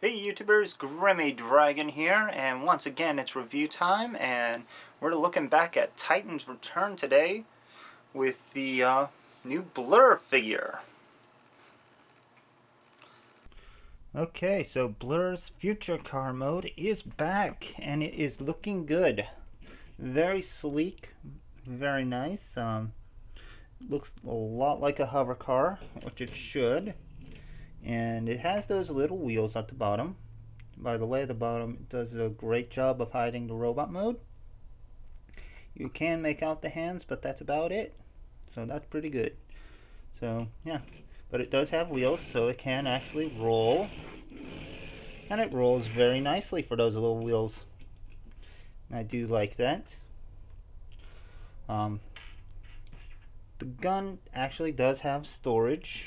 Hey YouTubers, Grimmy Dragon here, and once again it's review time, and we're looking back at Titan's Return today with the new Blurr figure. Okay, so Blurr's Future Car mode is back, and it is looking good. Very sleek, very nice. Looks a lot like a hover car, which it should. And it has those little wheels at the bottom. By the way, the bottom does a great job of hiding the robot mode. You can make out the hands, but that's about it. So that's pretty good. So yeah, but it does have wheels, so it can actually roll. And it rolls very nicely for those little wheels. I do like that. The gun actually does have storage.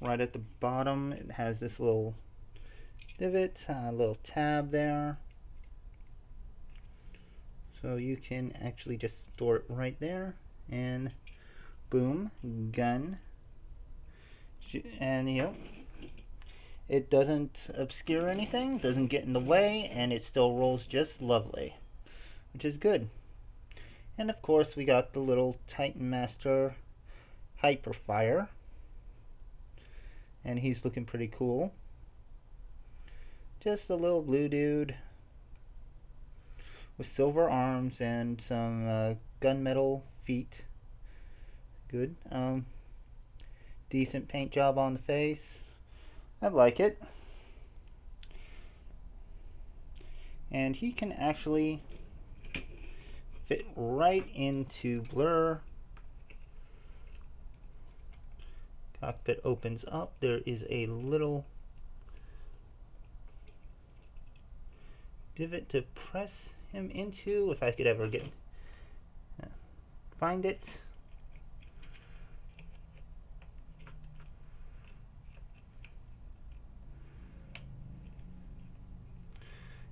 Right at the bottom, it has this little divot, a little tab there. So you can actually just store it right there, and boom, gun. And it doesn't obscure anything, doesn't get in the way, and it still rolls just lovely, which is good. And of course, we got the little Titan Master Hyperfire, and he's looking pretty cool. Just a little blue dude with silver arms and some gunmetal feet. Good. Decent paint job on the face. I like it. And he can actually fit right into Blurr. Cockpit opens up. There is a little divot to press him into, if I could ever find it.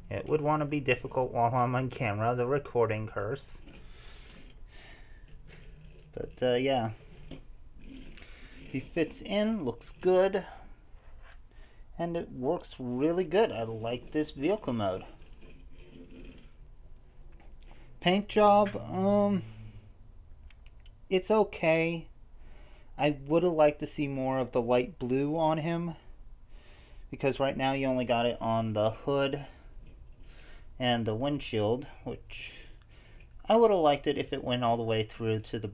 It would want to be difficult while I'm on camera, the recording curse. But yeah, he fits in, looks good, and it works really good. I like this vehicle mode. Paint job, it's okay. I would have liked to see more of the light blue on him, because right now you only got it on the hood and the windshield, which I would have liked it if it went all the way through to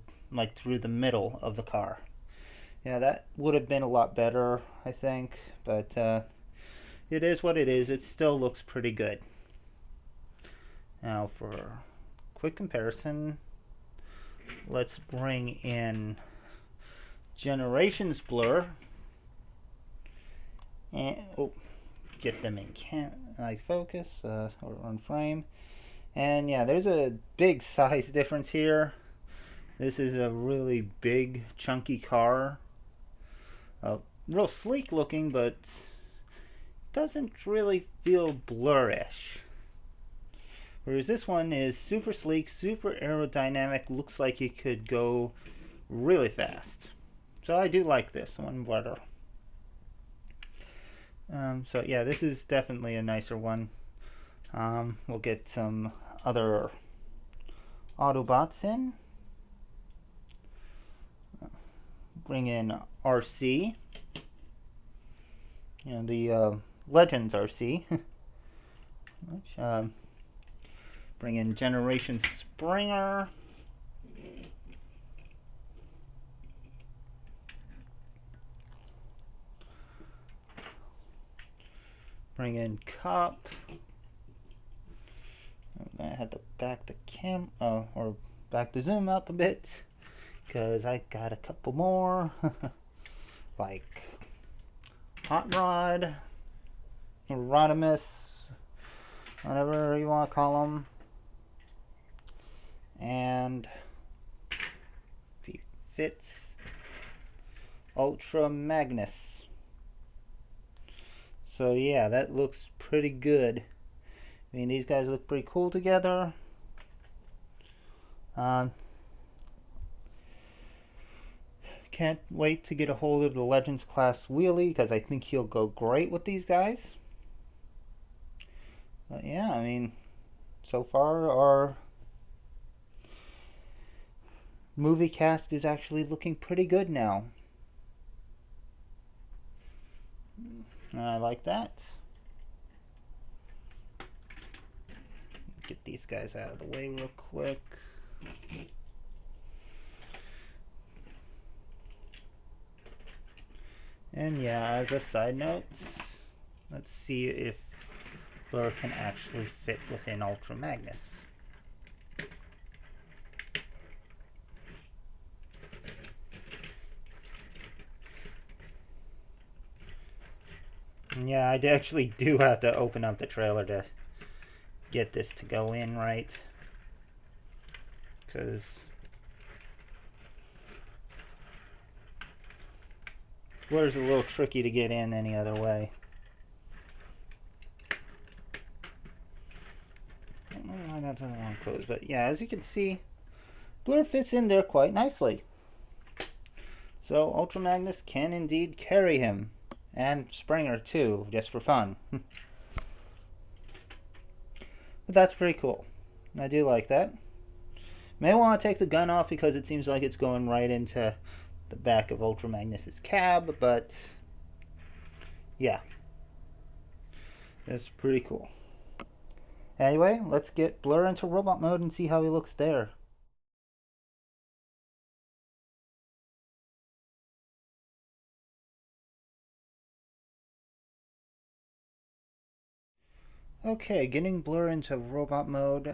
through the middle of the car. Yeah, that would have been a lot better, I think, but it is what it is. It still looks pretty good. Now for quick comparison, let's bring in Generations Blurr, and get them in focus or on frame. And yeah, there's a big size difference here. This is a really big, chunky car. Real sleek looking, but doesn't really feel Blurrish. Whereas this one is super sleek, super aerodynamic, looks like it could go really fast. So I do like this one better. So yeah, this is definitely a nicer one. We'll get some other Autobots in. Bring in RC. The Legends RC. Which, bring in Generation Springer. Bring in Cop. I had to back the or back the zoom up a bit, because I got a couple more like Hot Rod, Rodimus, whatever you want to call them, and if he fits, Ultra Magnus. So yeah, that looks pretty good. I mean, these guys look pretty cool together. Can't wait to get a hold of the Legends class wheelie because I think he'll go great with these guys. But yeah, I mean, so far our movie cast is actually looking pretty good now. I like that. Get these guys out of the way real quick. And yeah, as a side note, let's see if Blurr can actually fit within Ultra Magnus. Yeah, I actually do have to open up the trailer to get this to go in right. Because Blurr's a little tricky to get in any other way. I don't know why that's on the wrong pose, but yeah, as you can see, Blurr fits in there quite nicely. So Ultra Magnus can indeed carry him. And Springer too, just for fun. But that's pretty cool. I do like that. May want to take the gun off because it seems like it's going right into the back of Ultra Magnus's cab, but yeah. It's pretty cool. Anyway, let's get Blurr into robot mode and see how he looks there. Okay, getting Blurr into robot mode.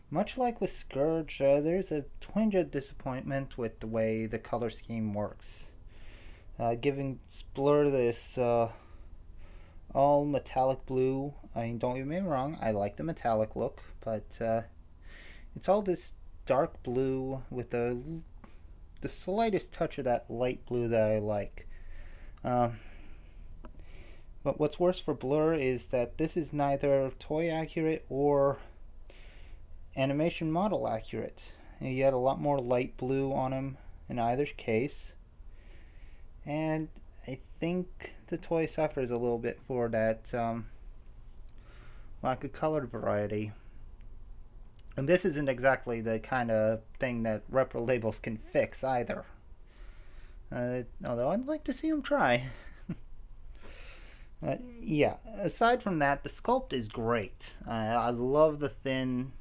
Much like with Scourge, there's a twinge of disappointment with the way the color scheme works. Giving Blurr this all metallic blue. I mean, don't get me wrong, I like the metallic look, but it's all this dark blue with the slightest touch of that light blue that I like. But what's worse for Blurr is that this is neither toy accurate or animation model accurate. You get a lot more light blue on him in either case, and I think the toy suffers a little bit for that lack of color variety. And this isn't exactly the kind of thing that repro labels can fix either. Although I'd like to see them try. Yeah, aside from that, the sculpt is great. I love the thin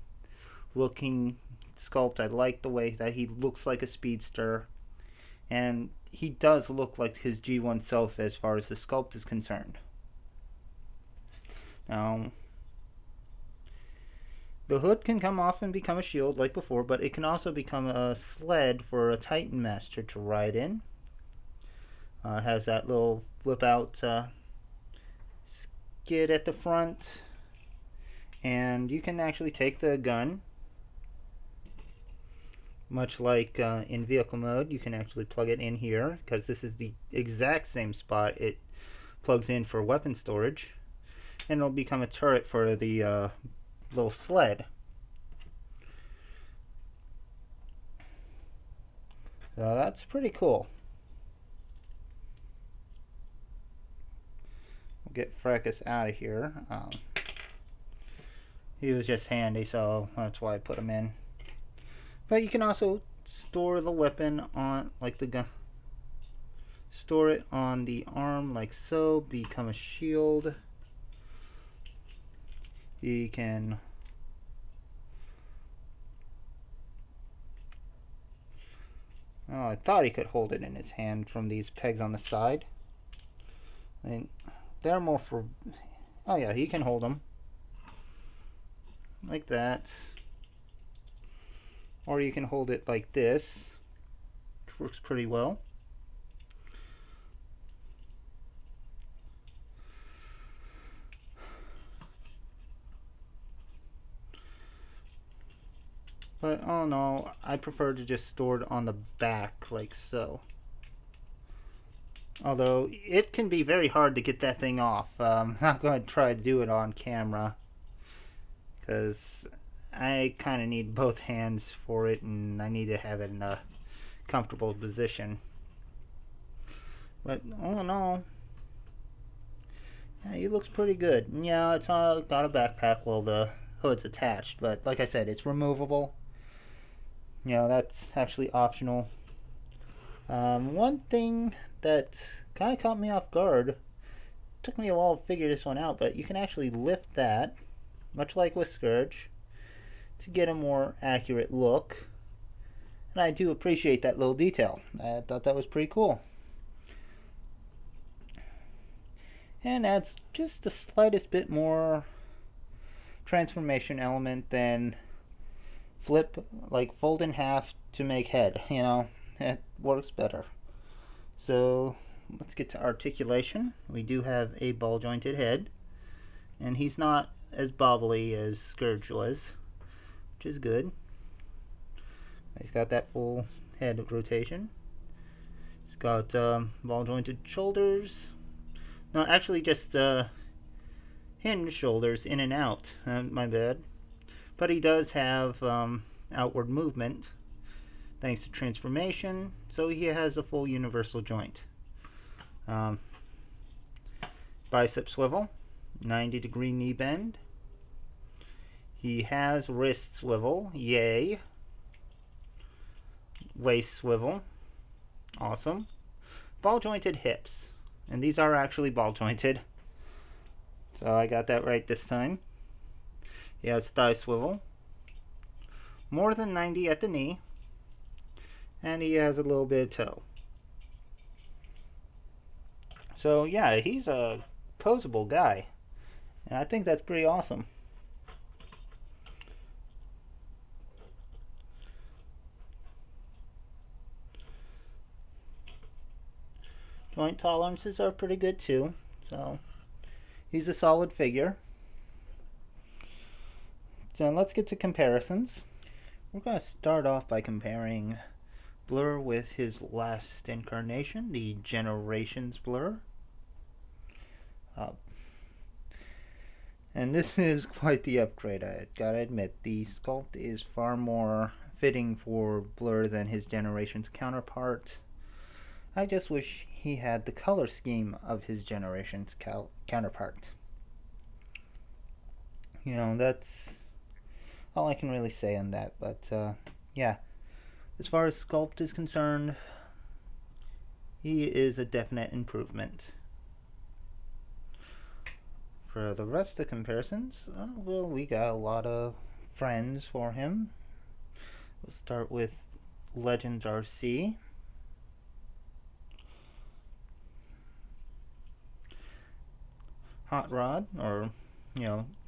looking sculpt. I like the way that he looks like a speedster. And he does look like his G1 self as far as the sculpt is concerned. Now, the hood can come off and become a shield like before, but it can also become a sled for a Titan Master to ride in. It has that little flip out skid at the front, and you can actually take the gun, much like in vehicle mode. You can actually plug it in here because this is the exact same spot it plugs in for weapon storage, and it'll become a turret for the little sled. So that's pretty cool. Get Fracas out of here. He was just handy, so that's why I put him in. But you can also store the weapon on, like the gun, store it on the arm like so, become a shield. You can I thought he could hold it in his hand from these pegs on the side. I mean, they're more for... Oh yeah, he can hold them. Like that. Or you can hold it like this, which works pretty well. But oh no, I prefer to just store it on the back like so. Although it can be very hard to get that thing off. I'm not going to try to do it on camera because I kind of need both hands for it, and I need to have it in a comfortable position. But all in all, yeah, he looks pretty good. Yeah, it's got a backpack while the hood's attached, but like I said, it's removable. That's actually optional. One thing that kind of caught me off guard, took me a while to figure this one out, but you can actually lift that, much like with Scourge, to get a more accurate look. And I do appreciate that little detail. I thought that was pretty cool. And adds just the slightest bit more transformation element than fold in half to make head. It works better. So let's get to articulation. We do have a ball jointed head, and he's not as bobbly as Scourge was, which is good. He's got that full head rotation. He's got ball jointed shoulders. No, actually just hinge shoulders in and out. My bad. But he does have outward movement thanks to transformation, so he has a full universal joint. Bicep swivel, 90-degree knee bend. He has wrist swivel, yay. Waist swivel, awesome. Ball jointed hips, and these are actually ball jointed, so I got that right this time. He has thigh swivel, more than 90 at the knee, and he has a little bit of toe. So yeah, he's a posable guy, and I think that's pretty awesome. Joint tolerances are pretty good too, so he's a solid figure. So let's get to comparisons. We're going to start off by comparing Blurr with his last incarnation, the Generations Blurr. And this is quite the upgrade, I gotta admit. The sculpt is far more fitting for Blurr than his Generations counterpart. I just wish he had the color scheme of his Generations counterpart. That's all I can really say on that. But yeah, as far as sculpt is concerned, he is a definite improvement. For the rest of the comparisons, well, we got a lot of friends for him. We'll start with Legends RC. Hot Rod, or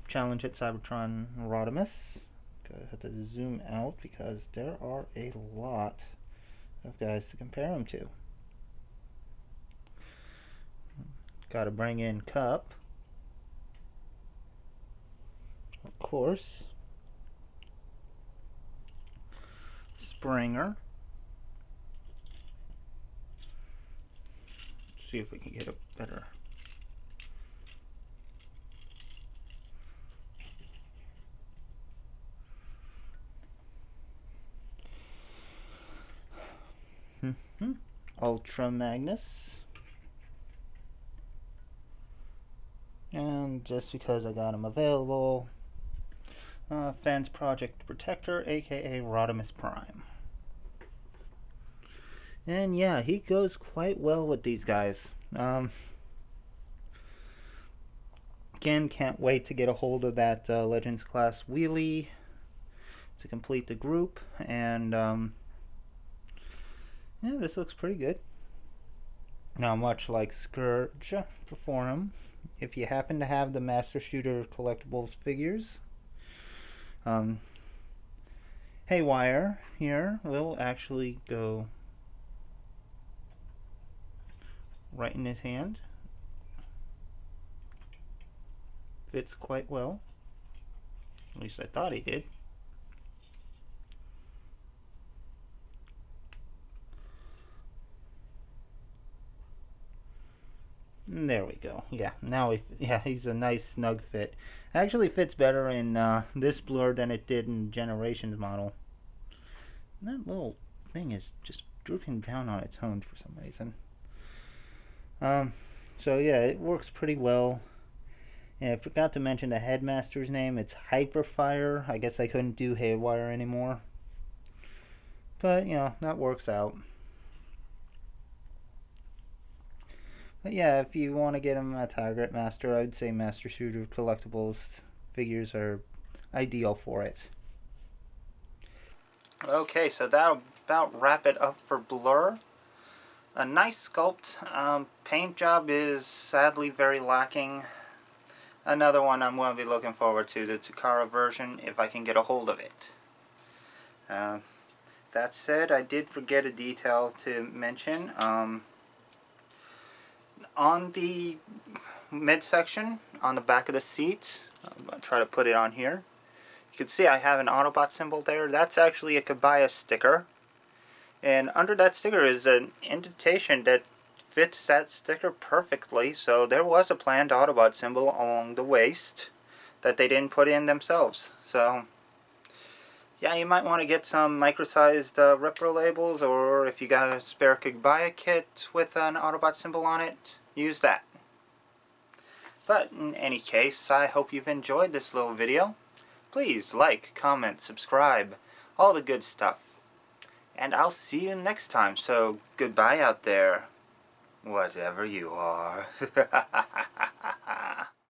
Challenge at Cybertron Rodimus. I have to zoom out because there are a lot of guys to compare him to. Gotta bring in Cup, of course. Springer. Let's see if we can get a better. Ultra Magnus. And just because I got him available, Fans Project Protector, aka Rodimus Prime. And yeah, he goes quite well with these guys. Again, can't wait to get a hold of that Legends class wheelie to complete the group. And yeah, this looks pretty good. Now, much like Scourge before him, if you happen to have the Master Shooter collectibles figures, Haywire here will actually go right in his hand. Fits quite well. At least I thought he did. And there we go. Yeah, now he's a nice snug fit. Actually fits better in this Blurr than it did in Generations model. And that little thing is just drooping down on its own for some reason. So yeah, it works pretty well. And I forgot to mention the headmaster's name. It's Hyperfire. I guess I couldn't do Haywire anymore. But, that works out. But yeah, if you want to get him a Target Master, I would say Master Shooter Collectibles figures are ideal for it. Okay, so that'll about wrap it up for Blurr. A nice sculpt. Paint job is sadly very lacking. Another one I'm going to be looking forward to, the Takara version, if I can get a hold of it. That said, I did forget a detail to mention. On the midsection, on the back of the seat, I'm going to try to put it on here. You can see I have an Autobot symbol there. That's actually a Kabaya sticker. And under that sticker is an indentation that fits that sticker perfectly. So there was a planned Autobot symbol along the waist that they didn't put in themselves. So yeah, you might want to get some micro-sized Repro labels, or if you got a spare Kabaya kit with an Autobot symbol on it, use that. But in any case, I hope you've enjoyed this little video. Please like, comment, subscribe, all the good stuff. And I'll see you next time, so goodbye out there, whatever you are.